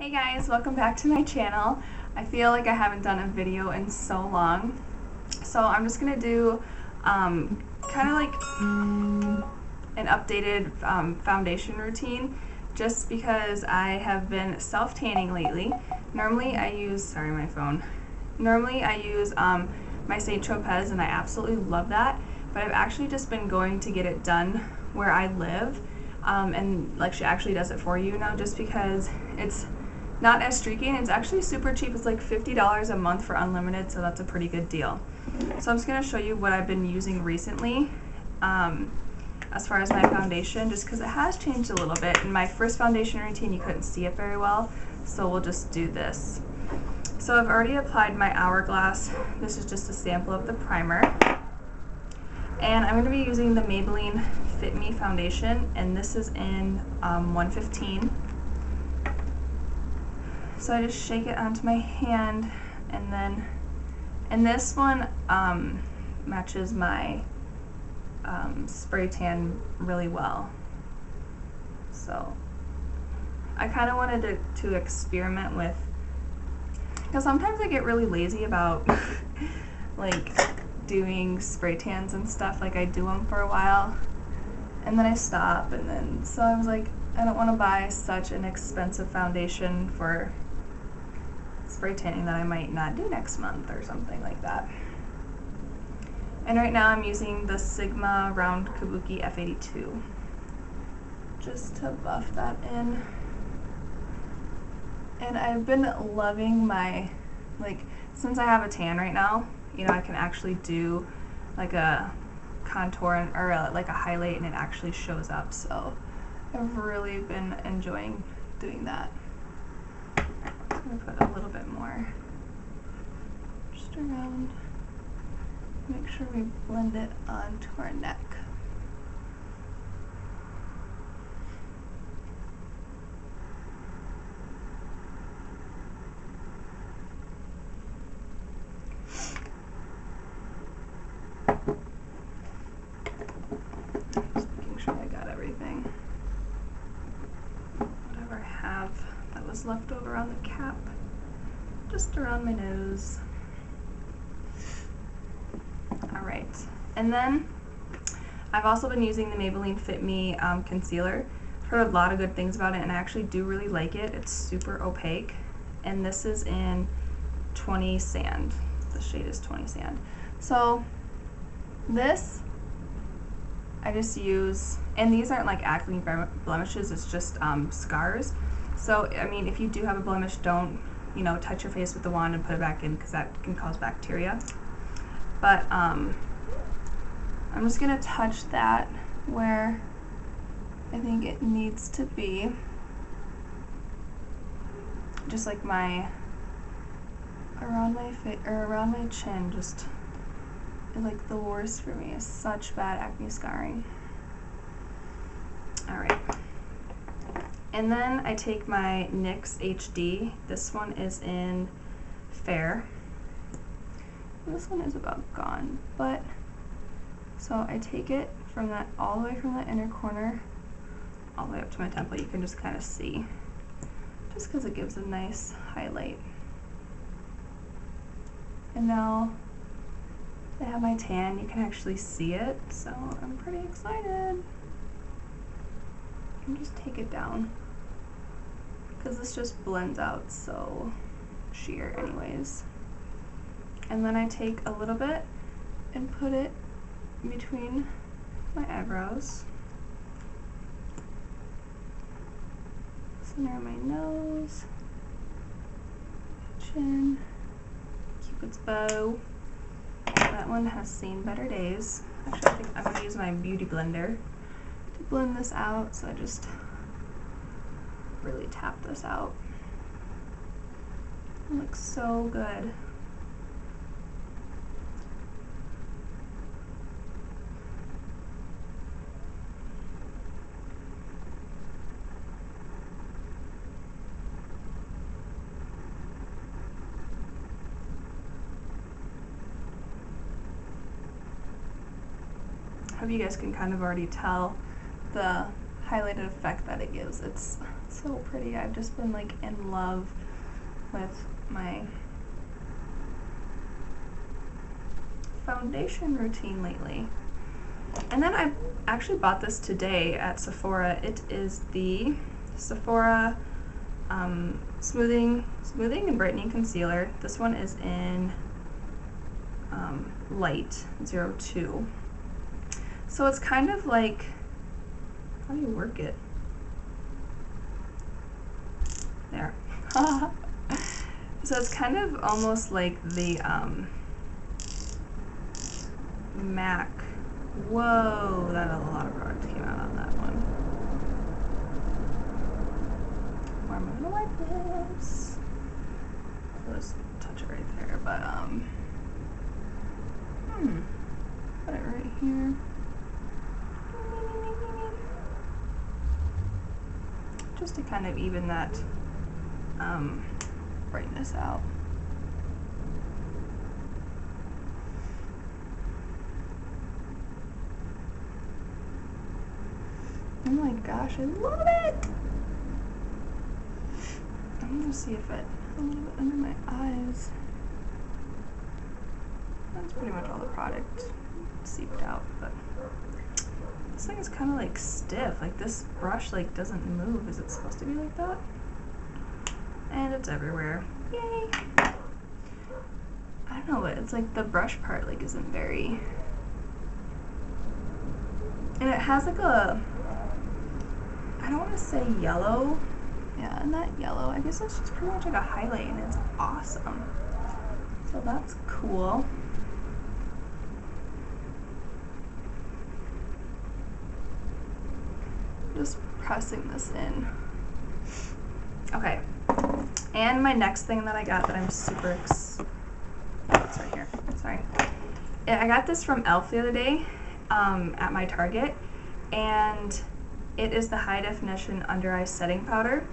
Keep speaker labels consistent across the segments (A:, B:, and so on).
A: Hey guys, welcome back to my channel. I feel like I haven't done a video in so long, so I'm just gonna do kind of like an updated foundation routine, just because I have been self-tanning lately. Normally I use, Normally I use my St. Tropez, and I absolutely love that, but I've actually just been going to get it done where I live, and like she actually does it for you now, just because it's not as streaky and it's actually super cheap. It's like $50 a month for unlimited, so that's a pretty good deal. So I'm just going to show you what I've been using recently as far as my foundation, just because it has changed a little bit. In my first foundation routine you couldn't see it very well, so we'll just do this. So I've already applied my Hourglass. This is just a sample of the primer. And I'm going to be using the Maybelline Fit Me foundation, and this is in 115. So I just shake it onto my hand, and this one matches my spray tan really well. So I kind of wanted to experiment with, because sometimes I get really lazy about like doing spray tans and stuff. Like I do them for a while and then I stop, and then so I was like, I don't want to buy such an expensive foundation for spray tanning that I might not do next month or something like that. And right now I'm using the Sigma Round Kabuki F82 just to buff that in. And I've been loving my, like, since I have a tan right now, you know, I can actually do like a contour or like a highlight, and it actually shows up. So I've really been enjoying doing that. I'm going to put a little bit more just around, make sure we blend it onto our neck. Just making sure I got everything. Whatever I have that was left over on the cap, just around my nose. Alright, and then I've also been using the Maybelline Fit Me concealer. I've heard a lot of good things about it, and I actually do really like it. It's super opaque, and this is in 20 Sand. The shade is 20 Sand. So this I just use, and these aren't like acne blemishes, it's just scars. So I mean, if you do have a blemish, don't, you know, touch your face with the wand and put it back in, because that can cause bacteria. But I'm just gonna touch that where I think it needs to be, just like my around my face or around my chin. Just like the worst for me is such bad acne scarring. Alright, and then I take my NYX HD. This one is in Fair. This one is about gone, but so I take it from that, all the way from the inner corner all the way up to my temple. You can just kind of see, just because it gives a nice highlight. And now I have my tan, you can actually see it, so I'm pretty excited. And just take it down, because this just blends out so sheer anyways. And then I take a little bit and put it between my eyebrows, center of my nose, chin, Cupid's bow. That one has seen better days. Actually, I think I'm going to use my beauty blender to blend this out, so I just really tap this out. It looks so good. I hope you guys can kind of already tell the highlighted effect that it gives. It's So pretty. I've just been like in love with my foundation routine lately. And then I actually bought this today at Sephora. It is the Sephora smoothing and brightening concealer. This one is in light 02. So it's kind of like, how do you work it? There. So it's kind of almost like the MAC. Whoa, that a lot of product came out on that one. Where am I gonna wipe this? I'll just touch it right there, but put it right here. Just to kind of even that brightness out. Oh my gosh, I love it! I'm gonna see if it a little bit under my eyes. That's pretty much all the product seeped out, but this thing is kind of like stiff. Like this brush like doesn't move. Is it supposed to be like that? And it's everywhere. Yay! I don't know, but it's like the brush part like isn't very. And it has like a, I don't want to say yellow. Yeah, not yellow. I guess it's just pretty much like a highlight, and it's awesome. So that's cool. Just pressing this in. Okay. And my next thing that I got that I'm super it's right here. Sorry. I got this from e.l.f. the other day at my Target, and it is the high definition under eye setting powder.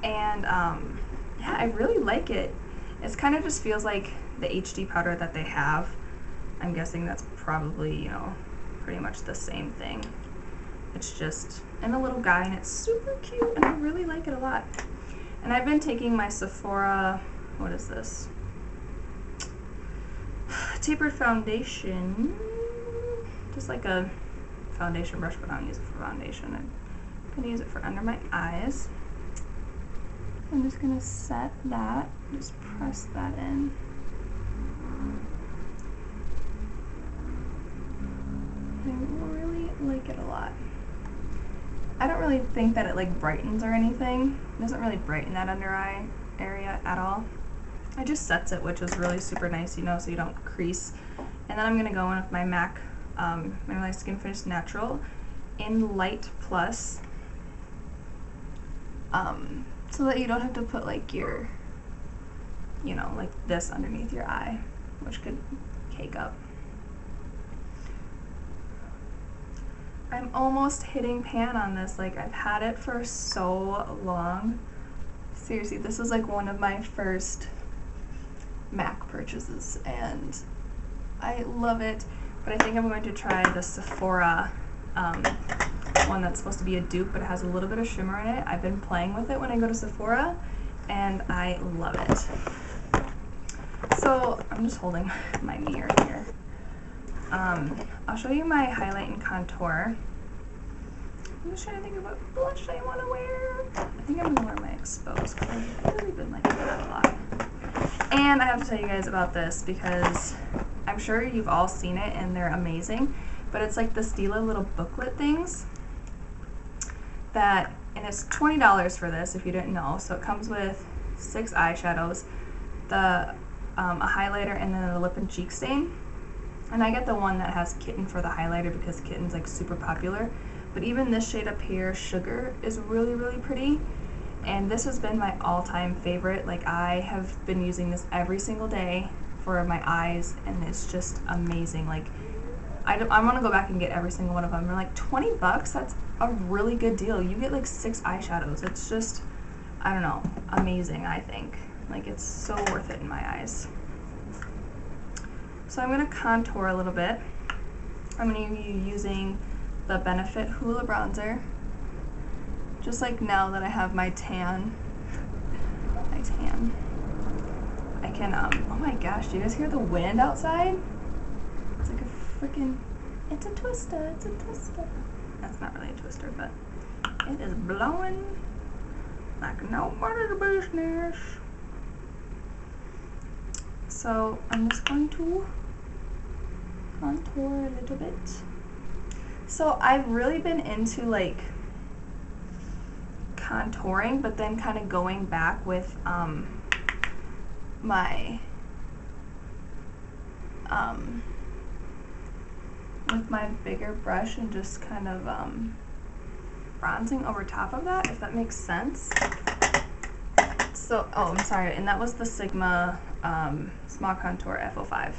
A: And yeah, I really like it. It's kind of just feels like the HD powder that they have. I'm guessing that's probably, you know, pretty much the same thing. It's just in a little guy, and it's super cute, and I really like it a lot. And I've been taking my Sephora, what is this? Tapered foundation, just like a foundation brush, but I don't use it for foundation. I'm gonna use it for under my eyes. I'm just gonna set that, just press that in. I really like it a lot. I don't really think that it like brightens or anything. It doesn't really brighten that under eye area at all. It just sets it, which is really super nice, you know, so you don't crease. And then I'm gonna go in with my MAC Mineralized Skin Finish Natural in Light Plus, so that you don't have to put like your, you know, like this underneath your eye, which could cake up. I'm almost hitting pan on this. Like, I've had it for so long. Seriously, this was like one of my first MAC purchases, and I love it. But I think I'm going to try the Sephora one that's supposed to be a dupe, but it has a little bit of shimmer in it. I've been playing with it when I go to Sephora, and I love it. So I'm just holding my mirror here. I'll show you my highlight and contour. I'm just trying to think of what blush I want to wear. I think I'm going to wear my Exposed, because I've really been liking that a lot. And I have to tell you guys about this, because I'm sure you've all seen it and they're amazing, but it's like the Stila little booklet things that, and it's $20 for this if you didn't know. So it comes with 6 eyeshadows, a highlighter, and then a lip and cheek stain. And I get the one that has Kitten for the highlighter because Kitten's like super popular. But even this shade up here, Sugar, is really, really pretty. And this has been my all-time favorite. Like, I have been using this every single day for my eyes, and it's just amazing. Like, I want to go back and get every single one of them. They're like $20, that's a really good deal. You get like 6 eyeshadows. It's just, I don't know, amazing, I think. Like, it's so worth it in my eyes. So I'm going to contour a little bit. I'm going to be using the Benefit Hoola Bronzer. just like now that I have my tan, I can, oh my gosh, do you guys hear the wind outside? It's like a freaking, it's a twister, it's a twister. That's not really a twister, but it is blowing like nobody's business. So I'm just going to contour a little bit. So I've really been into like contouring, but then kind of going back with my bigger brush and just kind of bronzing over top of that, if that makes sense. So, oh, I'm sorry, and that was the Sigma Small Contour F05.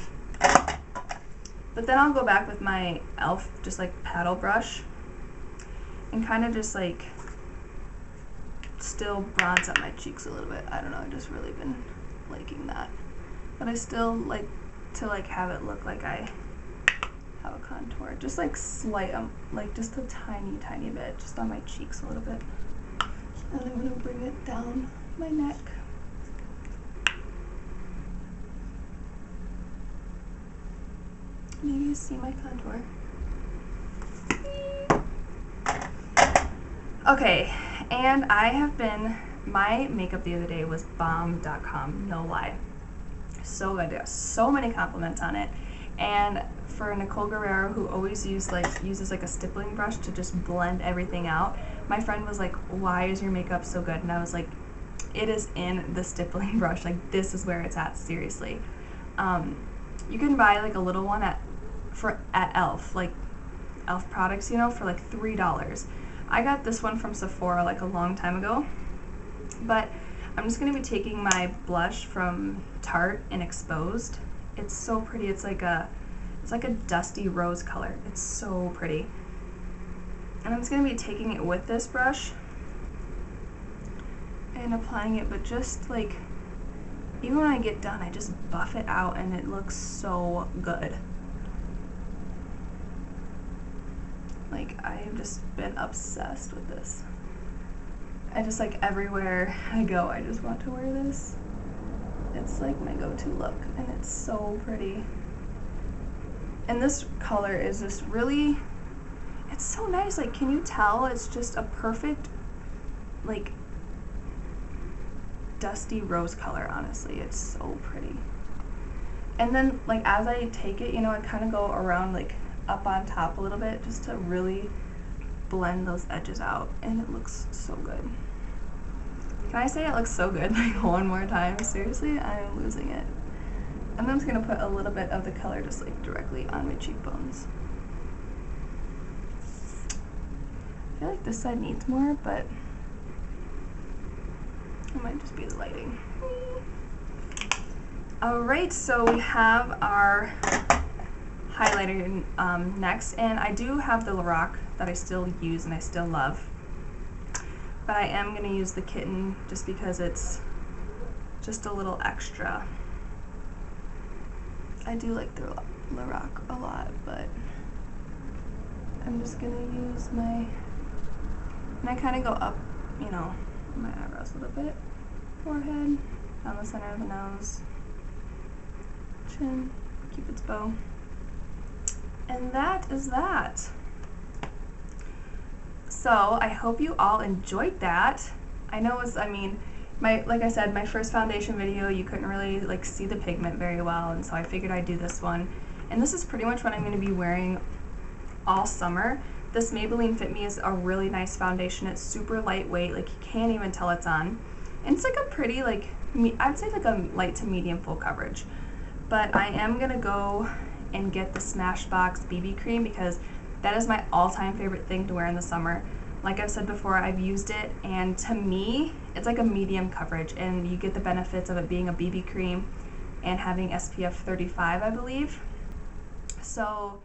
A: But then I'll go back with my e.l.f. just like paddle brush and kind of just like still bronze up my cheeks a little bit. I don't know, I've just really been liking that. But I still like to like have it look like I have a contour. Just like slight, like just a tiny, tiny bit, just on my cheeks a little bit. And I'm gonna bring it down my neck. Maybe you see my contour. Okay, and I have been, my makeup the other day was bomb.com, no lie. So good, there so many compliments on it. And for Nicole Guerrero, who always uses like a stippling brush to just blend everything out, my friend was like, why is your makeup so good? And I was like, it is in the stippling brush, like this is where it's at, seriously. You can buy like a little one at e.l.f., like e.l.f. products, you know, for like $3. I got this one from Sephora like a long time ago, but I'm just going to be taking my blush from Tarte in Exposed. It's so pretty. It's like a dusty rose color. It's so pretty. And I'm just going to be taking it with this brush and applying it, but just like, even when I get done, I just buff it out and it looks so good. Like, I have just been obsessed with this. I just like everywhere I go, I just want to wear this. It's like my go-to look, and it's so pretty. And this color is just really, it's so nice. Like, can you tell? It's just a perfect, like, dusty rose color, honestly. It's so pretty. And then, like, as I take it, you know, I kind of go around, like, up on top a little bit just to really blend those edges out, and it looks so good. Can I say it looks so good like one more time? Seriously, I'm losing it. And I'm just gonna put a little bit of the color just like directly on my cheekbones. I feel like this side needs more, but it might just be the lighting. Alright, so we have our highlighter next, and I do have the Lorac that I still use and I still love, but I am going to use the Kitten just because it's just a little extra. I do like the Lorac a lot, but I'm just going to use my, and I kind of go up, you know, my eyebrows a little bit, forehead, down the center of the nose, chin, Cupid's bow. And that is that. So I hope you all enjoyed that. I know it was, I mean, like I said, my first foundation video, you couldn't really like see the pigment very well, and so I figured I'd do this one. And this is pretty much what I'm going to be wearing all summer. This Maybelline Fit Me is a really nice foundation. It's super lightweight, like you can't even tell it's on. And it's like a pretty, like, I'd say like a light to medium full coverage. But I am going to go and get the Smashbox BB cream because that is my all-time favorite thing to wear in the summer. Like I've said before, I've used it, and to me, it's like a medium coverage, and you get the benefits of it being a BB cream and having SPF 35, I believe. So